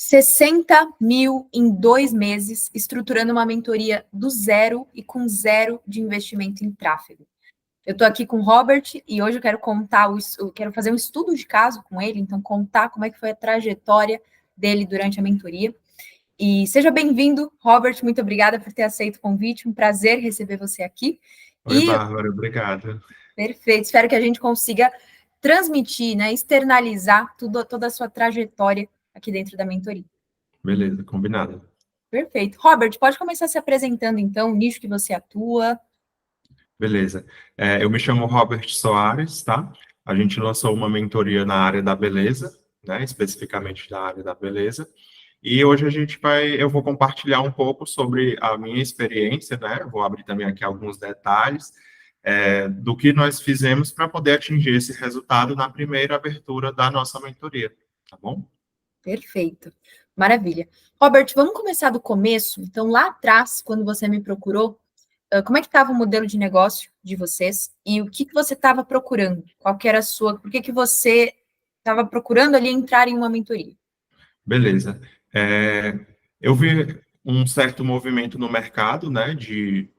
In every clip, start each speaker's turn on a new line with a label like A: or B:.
A: 60 mil em 2 meses, estruturando uma mentoria do zero e com zero de investimento em tráfego. Eu estou aqui com o Robert e hoje eu quero quero fazer um estudo de caso com ele, então contar como é que foi a trajetória dele durante a mentoria. E seja bem-vindo, Robert, muito obrigada por ter aceito o convite, um prazer receber você aqui.
B: Oi, Bárbara, obrigado.
A: Perfeito, espero que a gente consiga transmitir, né, externalizar toda a sua trajetória aqui dentro da mentoria.
B: Beleza, combinado.
A: Perfeito. Robert, pode começar se apresentando, então, o nicho que você atua.
B: Beleza. Eu me chamo Robert Soares, tá? A gente lançou uma mentoria na área da beleza, né? Especificamente da área da beleza. E hoje eu vou compartilhar um pouco sobre a minha experiência, né? Eu vou abrir também aqui alguns detalhes do que nós fizemos para poder atingir esse resultado na primeira abertura da nossa mentoria, tá bom?
A: Perfeito. Maravilha. Robert, vamos começar do começo. Então, lá atrás, quando você me procurou, como é que estava o modelo de negócio de vocês e o que você estava procurando? Qual que era a sua... Por que você estava procurando ali entrar em uma mentoria?
B: Beleza. Eu vi um certo movimento no mercado, né, de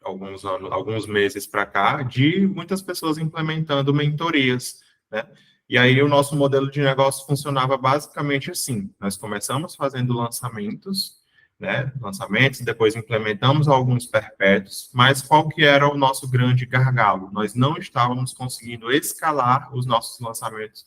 B: alguns anos, alguns meses para cá, de muitas pessoas implementando mentorias, né? E aí o nosso modelo de negócio funcionava basicamente assim: nós começamos fazendo lançamentos, né? Lançamentos, depois implementamos alguns perpétuos, mas qual que era o nosso grande gargalo? Nós não estávamos conseguindo escalar os nossos lançamentos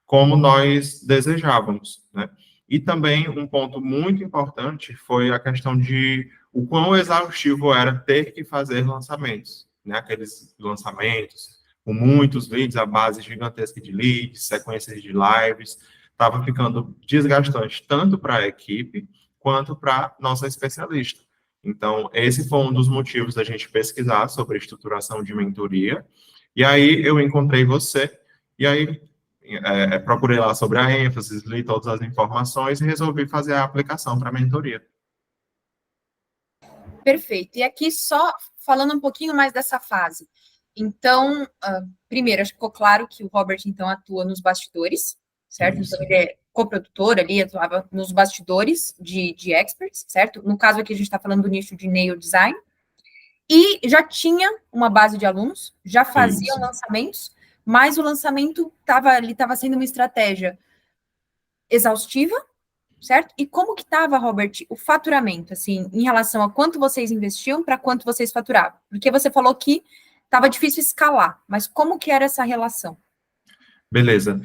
B: como nós desejávamos, né? E também um ponto muito importante foi a questão de o quão exaustivo era ter que fazer lançamentos, né? Aqueles lançamentos com muitos leads, a base gigantesca de leads, sequências de lives, estava ficando desgastante tanto para a equipe quanto para nossa especialista. Então, esse foi um dos motivos da gente pesquisar sobre estruturação de mentoria. E aí eu encontrei você, e aí procurei lá sobre a ênfase, li todas as informações e resolvi fazer a aplicação para a mentoria.
A: Perfeito. E aqui só falando um pouquinho mais dessa fase. Então, primeiro, acho que ficou claro que o Robert, então, atua nos bastidores, certo?
B: Isso.
A: Então, ele é coprodutor ali, atuava nos bastidores de experts, certo? No caso aqui, a gente está falando do nicho de nail design. E já tinha uma base de alunos, já fazia lançamentos, mas o lançamento estava sendo uma estratégia exaustiva, certo? E como que estava, Robert, o faturamento, assim, em relação a quanto vocês investiam para quanto vocês faturavam? Porque você falou que estava difícil escalar, mas como que era essa relação?
B: Beleza.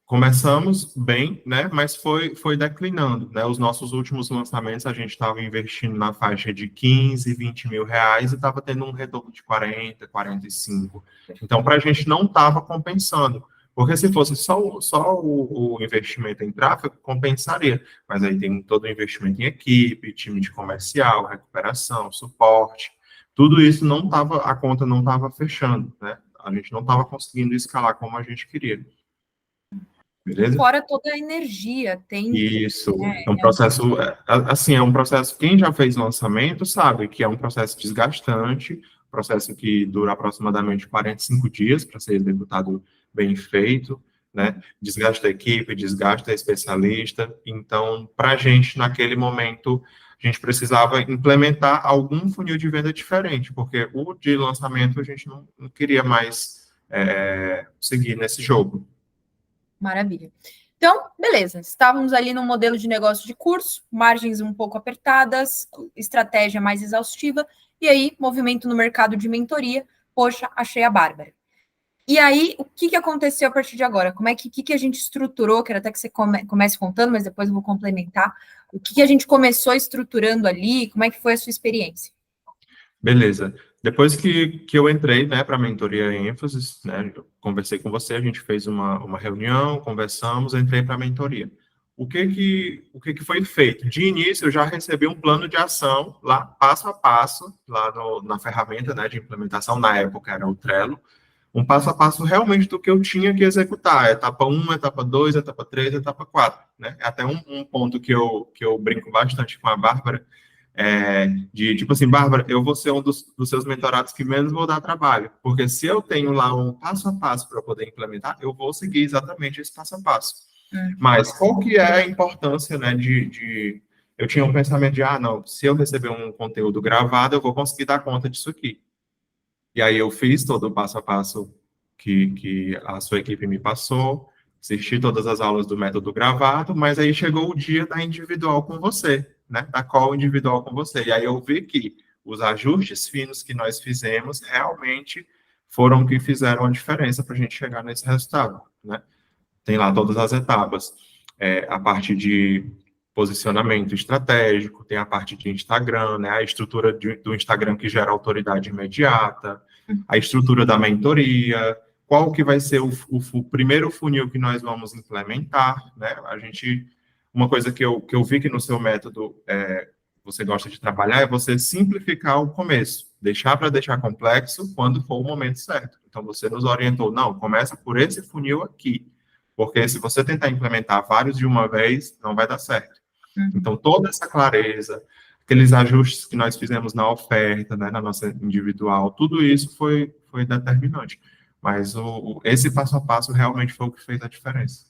B: Começamos bem, né, mas foi declinando, né, os nossos últimos lançamentos a gente estava investindo na faixa de 15, 20 mil reais e estava tendo um retorno de 40, 45. Então, para a gente não estava compensando, porque se fosse só o investimento em tráfego, compensaria, mas aí tem todo o investimento em equipe, time de comercial, recuperação, suporte, tudo isso a conta não estava fechando, né, a gente não estava conseguindo escalar como a gente queria. Beleza?
A: Fora toda a energia, tem...
B: Isso, é um processo, assim, é um processo, quem já fez lançamento sabe que é um processo desgastante, processo que dura aproximadamente 45 dias para ser executado bem feito, né? Desgasta a equipe, desgasta a especialista, então, para a gente, naquele momento, a gente precisava implementar algum funil de venda diferente, porque o de lançamento a gente não queria mais seguir nesse jogo.
A: Maravilha. Então, beleza, estávamos ali no modelo de negócio de curso, margens um pouco apertadas, estratégia mais exaustiva, e aí, movimento no mercado de mentoria, poxa, achei a Bárbara. E aí, o que aconteceu a partir de agora? Como é que a gente estruturou? Quero até que você comece contando, mas depois eu vou complementar. O que a gente começou estruturando ali? Como é que foi a sua experiência?
B: Beleza. Depois que eu entrei, né, para a mentoria ênfase, né, eu conversei com você, a gente fez uma reunião, conversamos, entrei para a mentoria. O que foi feito? De início, eu já recebi um plano de ação lá, passo a passo, lá na ferramenta, né, de implementação, na época era o Trello, um passo a passo realmente do que eu tinha que executar, etapa 1, etapa 2, etapa 3, etapa 4, né? Até um ponto que eu brinco bastante com a Bárbara, tipo assim, Bárbara, eu vou ser um dos seus mentorados que menos vou dar trabalho, porque se eu tenho lá um passo a passo para poder implementar, eu vou seguir exatamente esse passo a passo. Mas qual que é a importância, né, Eu tinha um pensamento de, não, se eu receber um conteúdo gravado, eu vou conseguir dar conta disso aqui. E aí eu fiz todo o passo a passo que a sua equipe me passou, assisti todas as aulas do método gravado, mas aí chegou o dia da individual com você, né, da call individual com você. E aí eu vi que os ajustes finos que nós fizemos realmente foram o que fizeram a diferença para a gente chegar nesse resultado, né? Tem lá todas as etapas. A parte de posicionamento estratégico, tem a parte de Instagram, né, a estrutura do Instagram que gera autoridade imediata, a estrutura da mentoria, qual que vai ser o primeiro funil que nós vamos implementar, né? Uma coisa que eu vi que no seu método você gosta de trabalhar é você simplificar o começo, deixar complexo quando for o momento certo. Então, você nos orientou, não, começa por esse funil aqui, porque se você tentar implementar vários de uma vez, não vai dar certo. Então, toda essa clareza, aqueles ajustes que nós fizemos na oferta, né, na nossa individual, tudo isso foi determinante. Mas esse passo a passo realmente foi o que fez a diferença.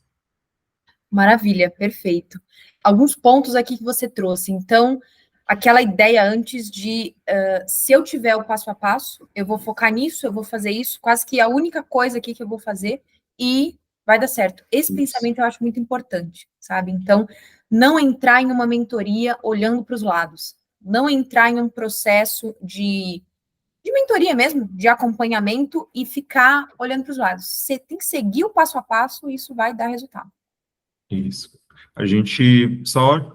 A: Maravilha, perfeito. Alguns pontos aqui que você trouxe. Então, aquela ideia antes de, se eu tiver o passo a passo, eu vou focar nisso, eu vou fazer isso, quase que a única coisa aqui que eu vou fazer e vai dar certo. Esse pensamento eu acho muito importante, sabe? Então, não entrar em uma mentoria olhando para os lados, não entrar em um processo de mentoria mesmo, de acompanhamento e ficar olhando para os lados. Você tem que seguir o passo a passo e isso vai dar resultado.
B: Isso.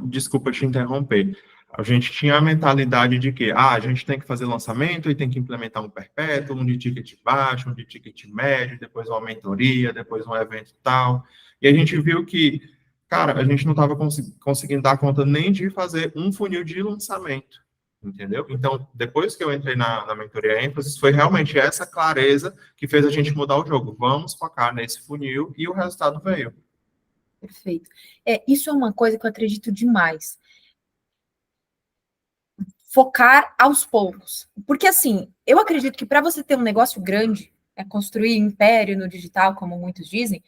B: Desculpa te interromper, a gente tinha a mentalidade de que, a gente tem que fazer lançamento e tem que implementar um perpétuo, um de ticket baixo, um de ticket médio, depois uma mentoria, depois um evento tal, e a gente viu que, cara, a gente não estava conseguindo dar conta nem de fazer um funil de lançamento, entendeu? Então, depois que eu entrei na mentoria ênfase, foi realmente essa clareza que fez a gente mudar o jogo. Vamos focar nesse funil e o resultado veio.
A: Perfeito. Isso é uma coisa que eu acredito demais. Focar aos poucos. Porque, assim, eu acredito que para você ter um negócio grande, construir império no digital, como muitos dizem,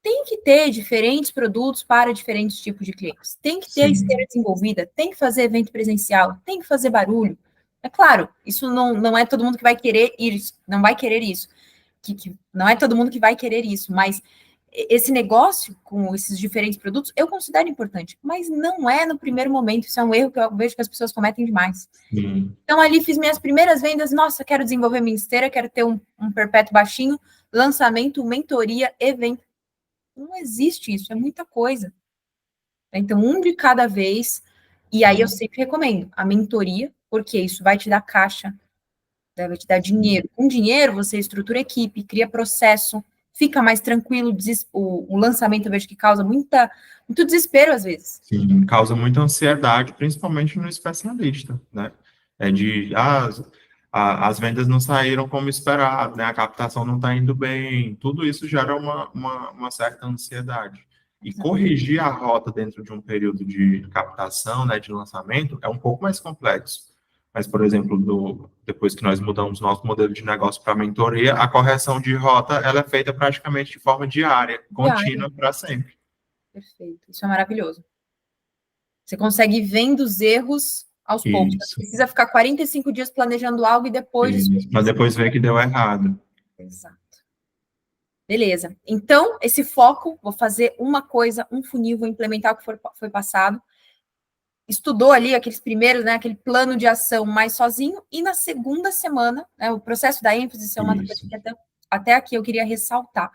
A: tem que ter diferentes produtos para diferentes tipos de clientes. Tem que ter a esteira desenvolvida, tem que fazer evento presencial, tem que fazer barulho. É claro, isso não é todo mundo que vai querer isso, não vai querer isso. Não é todo mundo que vai querer isso, mas esse negócio com esses diferentes produtos, eu considero importante, mas não é no primeiro momento, isso é um erro que eu vejo que as pessoas cometem demais. Então, ali fiz minhas primeiras vendas, nossa, quero desenvolver minha esteira, quero ter um perpétuo baixinho, lançamento, mentoria, evento. Não existe isso, é muita coisa. Então, um de cada vez, e aí eu sempre recomendo a mentoria, porque isso vai te dar caixa, vai te dar dinheiro. Com dinheiro, você estrutura equipe, cria processo, fica mais tranquilo, o lançamento eu vejo que causa muito desespero às vezes.
B: Sim, causa muita ansiedade, principalmente no especialista, né? As vendas não saíram como esperado, né? A captação não está indo bem, tudo isso gera uma certa ansiedade. E corrigir a rota dentro de um período de captação, né, de lançamento, é um pouco mais complexo. Mas, por exemplo, depois que nós mudamos nosso modelo de negócio para mentoria, a correção de rota ela é feita praticamente de forma diária, contínua para sempre.
A: Perfeito, isso é maravilhoso. Você consegue ir vendo os erros aos poucos. Você precisa ficar 45 dias planejando algo e depois...
B: Mas depois ver que deu errado.
A: Exato. Beleza. Então, esse foco, vou fazer uma coisa, um funil, vou implementar o que foi passado. Estudou ali aqueles primeiros, né, aquele plano de ação mais sozinho, e na segunda semana, né, o processo da ênfase é uma coisa que até aqui eu queria ressaltar.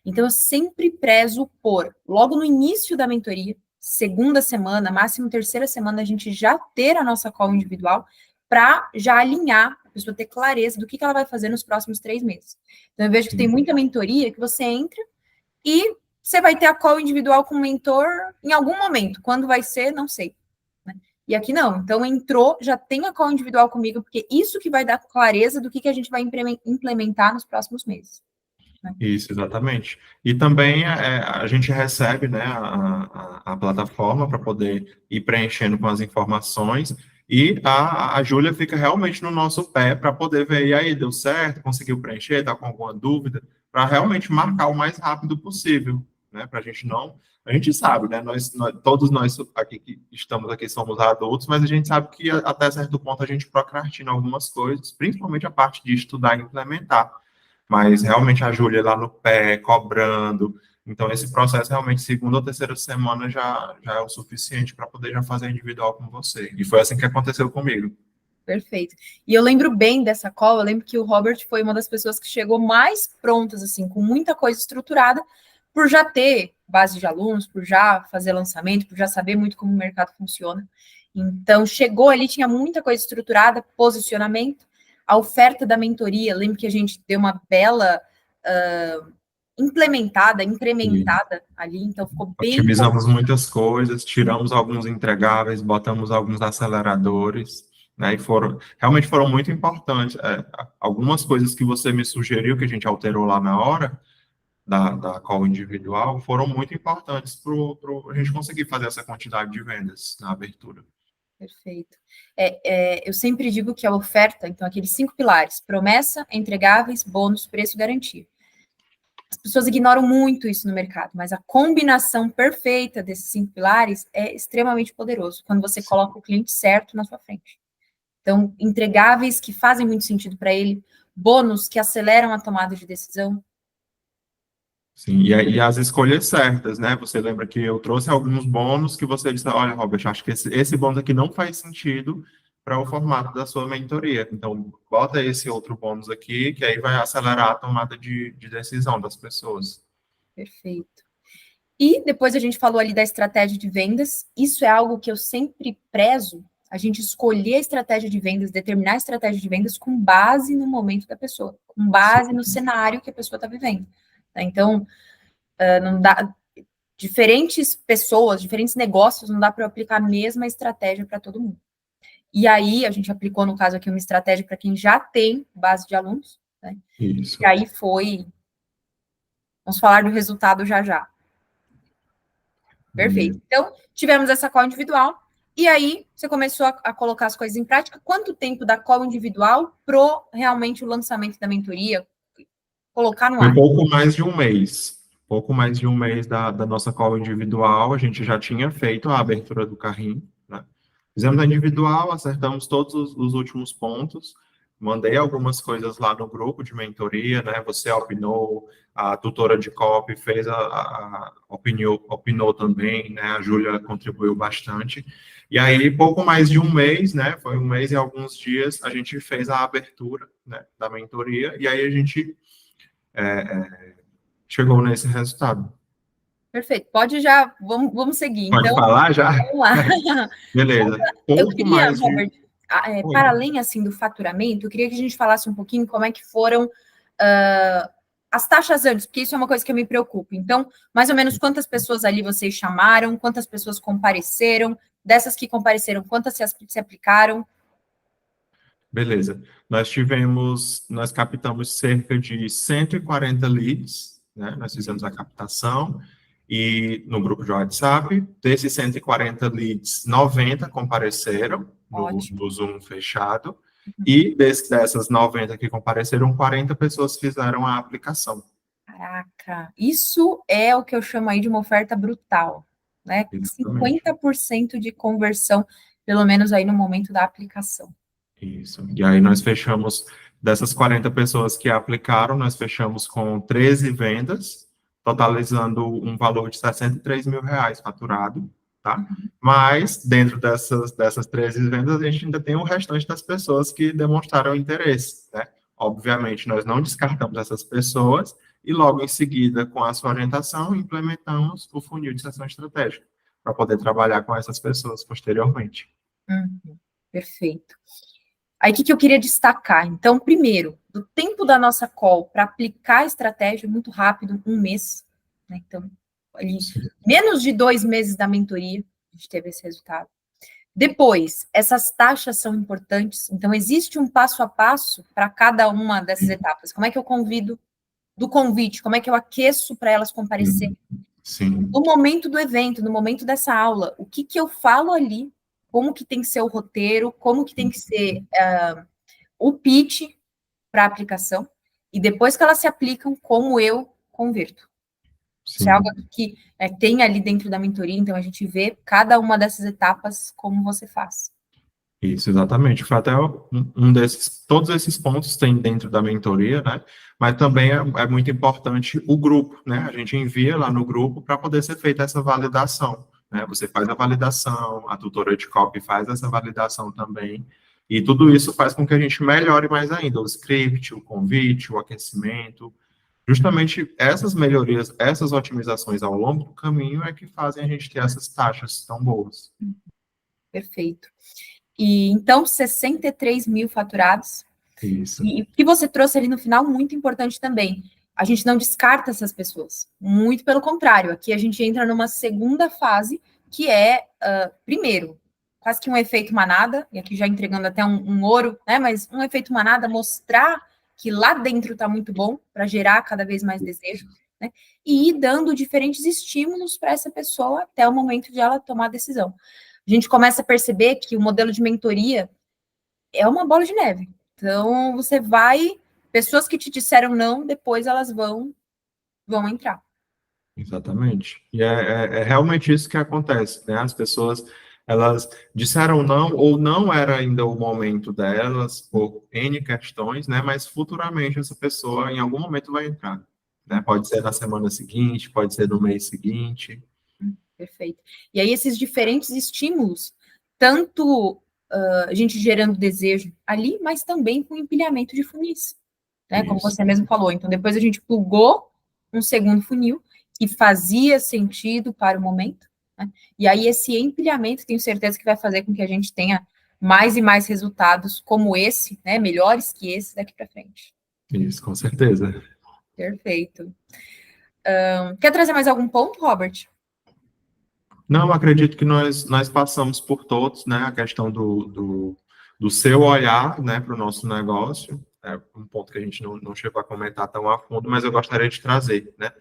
A: Então, eu sempre prezo por, logo no início da mentoria, segunda semana, máximo terceira semana, a gente já ter a nossa call individual, para já alinhar, a pessoa ter clareza do que ela vai fazer nos próximos 3 meses. Então, eu vejo que tem muita mentoria que você entra e você vai ter a call individual com o mentor em algum momento. Quando vai ser, não sei. E aqui não. Então, entrou, já tem a call individual comigo, porque isso que vai dar clareza do que a gente vai implementar nos próximos meses. Né?
B: Isso, exatamente. E também a gente recebe, né, a plataforma para poder ir preenchendo com as informações e a Júlia fica realmente no nosso pé para poder ver, e aí, deu certo, conseguiu preencher, está com alguma dúvida, para realmente marcar o mais rápido possível. né? Para a gente não. A gente sabe, né? Todos nós aqui que estamos aqui somos adultos, mas a gente sabe que até certo ponto a gente procrastina algumas coisas, principalmente a parte de estudar e implementar. Mas realmente a Júlia lá no pé, cobrando. Então, esse processo realmente, segunda ou terceira semana, já é o suficiente para poder já fazer individual com você. E foi assim que aconteceu comigo.
A: Perfeito. E eu lembro bem dessa call, eu lembro que o Robert foi uma das pessoas que chegou mais prontas, assim, com muita coisa estruturada, por já ter base de alunos, por já fazer lançamento, por já saber muito como o mercado funciona. Então, chegou ali, tinha muita coisa estruturada, posicionamento, a oferta da mentoria, lembro que a gente deu uma bela implementada, incrementada ali, então ficou bem...
B: Otimizamos muitas coisas, tiramos alguns entregáveis, botamos alguns aceleradores, né? E realmente foram muito importantes. Algumas coisas que você me sugeriu, que a gente alterou lá na hora, da call individual, foram muito importantes para a gente conseguir fazer essa quantidade de vendas na abertura.
A: Perfeito. Eu sempre digo que a oferta, então, aqueles 5 pilares: promessa, entregáveis, bônus, preço, garantia. As pessoas ignoram muito isso no mercado, mas a combinação perfeita desses 5 pilares é extremamente poderoso, quando você coloca o cliente certo na sua frente. Então, entregáveis que fazem muito sentido para ele, bônus que aceleram a tomada de decisão.
B: Sim, e as escolhas certas, né? Você lembra que eu trouxe alguns bônus que você disse, olha, Robert, acho que esse bônus aqui não faz sentido para o formato da sua mentoria. Então, bota esse outro bônus aqui, que aí vai acelerar a tomada de decisão das pessoas.
A: Perfeito. E depois a gente falou ali da estratégia de vendas. Isso é algo que eu sempre prezo, a gente escolher a estratégia de vendas, determinar a estratégia de vendas com base no momento da pessoa, com base no cenário que a pessoa está vivendo. Então, não dá, diferentes pessoas, diferentes negócios, não dá para eu aplicar a mesma estratégia para todo mundo. E aí, a gente aplicou, no caso aqui, uma estratégia para quem já tem base de alunos, né?
B: Isso.
A: E aí foi... Vamos falar do resultado já já. Perfeito. Então, tivemos essa call individual, e aí você começou a colocar as coisas em prática. Quanto tempo da call individual pro realmente o lançamento da mentoria, colocar no
B: Foi
A: ar?
B: pouco mais de um mês. Pouco mais de um mês da nossa call individual, a gente já tinha feito a abertura do carrinho, né? Fizemos a individual, acertamos todos os últimos pontos, mandei algumas coisas lá no grupo de mentoria, né? Você opinou, a tutora de copy fez opinou também, né? A Júlia contribuiu bastante. E aí, pouco mais de um mês, né? Foi um mês e alguns dias, a gente fez a abertura, né, da mentoria, e aí a gente chegou nesse resultado.
A: Perfeito. Pode já, vamos seguir.
B: Pode
A: Então,
B: falar já?
A: vamos lá.
B: Beleza.
A: Eu
B: Pouco
A: queria,
B: mais de.
A: Robert,
B: Oi.
A: para além assim do faturamento, eu queria que a gente falasse um pouquinho como é que foram as taxas antes, porque isso é uma coisa que eu me preocupo. Então, mais ou menos quantas pessoas ali vocês chamaram, quantas pessoas compareceram, dessas que compareceram, quantas se aplicaram?
B: Beleza. Nós captamos cerca de 140 leads, né? Nós fizemos a captação e no grupo de WhatsApp, desses 140 leads, 90 compareceram
A: Ótimo.
B: no Zoom fechado, e dessas 90 que compareceram, 40 pessoas fizeram a aplicação.
A: Caraca, isso é o que eu chamo aí de uma oferta brutal, né?
B: Exatamente.
A: 50% de conversão, pelo menos aí no momento da aplicação.
B: Isso. E aí nós fechamos, dessas 40 pessoas que aplicaram, nós fechamos com 13 vendas, totalizando um valor de R$ 63.000 faturado, tá? Mas, dentro dessas 13 vendas, a gente ainda tem o restante das pessoas que demonstraram interesse, né? Obviamente, nós não descartamos essas pessoas e logo em seguida, com a sua orientação, implementamos o funil de sessão estratégica para poder trabalhar com essas pessoas posteriormente.
A: Perfeito. Aí, o que eu queria destacar? Então, primeiro, do tempo da nossa call para aplicar a estratégia, muito rápido, um mês, né? Então, ali, menos de 2 meses da mentoria, a gente teve esse resultado. Depois, essas taxas são importantes, então, existe um passo a passo para cada uma dessas etapas. Como é que eu convido do convite? Como é que eu aqueço para elas comparecerem?
B: Sim.
A: No momento do evento, no momento dessa aula, o que eu falo ali? Como que tem que ser o roteiro? Como que tem que ser o pitch para a aplicação? E depois que elas se aplicam, como eu converto? Isso é algo
B: Sim.
A: que tem ali dentro da mentoria, então a gente vê cada uma dessas etapas como você faz.
B: Isso, exatamente. Foi até um desses, todos esses pontos tem dentro da mentoria, né? Mas também é muito importante o grupo, né? A gente envia lá no grupo para poder ser feita essa validação, né? Você faz a validação, a tutora de copy faz essa validação também, e tudo isso faz com que a gente melhore mais ainda o script, o convite, o aquecimento. Justamente essas melhorias, essas otimizações ao longo do caminho é que fazem a gente ter essas taxas tão boas.
A: Perfeito. E então, 63 mil faturados.
B: Isso,
A: E o que você trouxe ali no final, muito importante também. A gente não descarta essas pessoas. Muito pelo contrário, aqui a gente entra numa segunda fase, que é, primeiro, quase que um efeito manada, e aqui já entregando até um ouro, né? Mas um efeito manada, mostrar que lá dentro está muito bom, para gerar cada vez mais desejo, né? E ir dando diferentes estímulos para essa pessoa até o momento de ela tomar a decisão. A gente começa a perceber que o modelo de mentoria é uma bola de neve. Então, você vai, pessoas que te disseram não, depois elas vão entrar.
B: exatamente. E é realmente isso que acontece, né? As pessoas, elas disseram não, ou não era ainda o momento delas, por N questões, né? Mas futuramente essa pessoa, em algum momento, vai entrar, né? Pode ser na semana seguinte, pode ser no mês seguinte.
A: Perfeito. E aí, esses diferentes estímulos, tanto a gente gerando desejo ali, mas também com empilhamento de funis, né? Como
B: Isso,
A: você mesmo falou. Então, depois a gente plugou um segundo funil que fazia sentido para o momento, né? E aí, esse empilhamento, tenho certeza que vai fazer com que a gente tenha mais e mais resultados como esse, né? Melhores que esse daqui para frente.
B: isso, com certeza.
A: Perfeito. Quer trazer mais algum ponto, Robert?
B: Não, acredito que nós passamos por todos, né? A questão do seu olhar, né, para o nosso negócio. É um ponto que a gente não chegou a comentar tão a fundo, mas eu gostaria de trazer, né?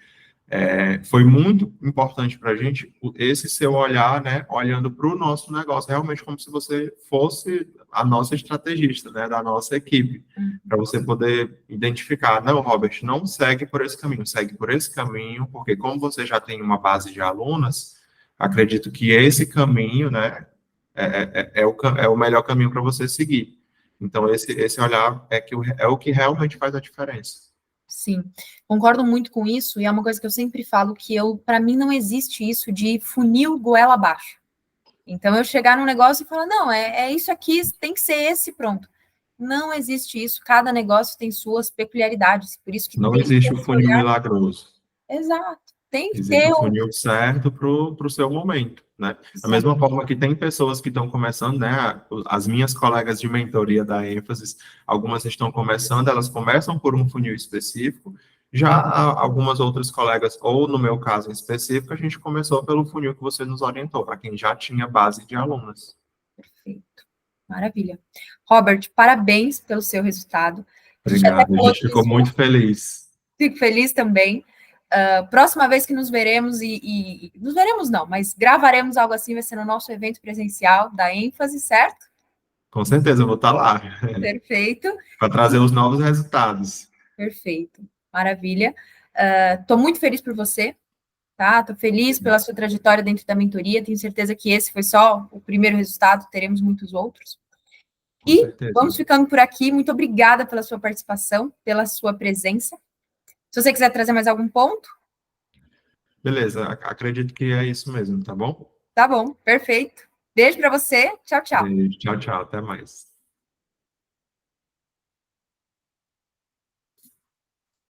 B: Foi muito importante para a gente esse seu olhar, né, olhando para o nosso negócio, realmente como se você fosse a nossa estrategista, né, da nossa equipe, para você poder identificar, não, Robert, não segue por esse caminho, segue por esse caminho, porque como você já tem uma base de alunas, acredito que esse caminho, né, é o melhor caminho para você seguir. Então, esse olhar é o que realmente faz a diferença.
A: Sim, concordo muito com isso, e é uma coisa que eu sempre falo que para mim não existe isso de funil goela abaixo. Então eu chegar num negócio e falar, não, é isso aqui, tem que ser esse, pronto. Não existe isso, cada negócio tem suas peculiaridades, por isso que
B: Não
A: tem que ter
B: existe o
A: esse
B: funil
A: olhar.
B: milagroso.
A: Exato, tem que
B: Existe
A: ter
B: o
A: um.
B: funil certo para o seu momento, né? Da mesma forma que tem pessoas que estão começando, né? As minhas colegas de mentoria da ênfase, algumas estão começando, elas começam por um funil específico, já algumas outras colegas, ou no meu caso em específico, a gente começou pelo funil que você nos orientou, para quem já tinha base de alunas.
A: Perfeito, maravilha. Robert, parabéns pelo seu resultado. A gente até
B: Obrigado, a
A: falou
B: gente ficou
A: disso,
B: muito feliz.
A: fico feliz também. Próxima vez que nos veremos, nos veremos não, mas gravaremos algo assim, vai ser no nosso evento presencial da ênfase, certo?
B: Com certeza, eu vou estar lá
A: Perfeito,
B: para trazer os novos resultados.
A: perfeito, maravilha. Estou muito feliz por você, tá? Estou feliz pela sua trajetória dentro da mentoria, tenho certeza que esse foi só o primeiro resultado, teremos muitos outros.
B: Com
A: E
B: certeza.
A: vamos ficando por aqui, muito obrigada pela sua participação, pela sua presença. Se você quiser trazer mais algum ponto,
B: Beleza, acredito que é isso mesmo, tá bom?
A: tá bom, perfeito. Beijo para você, tchau, tchau.
B: Beijo, tchau, tchau, até mais.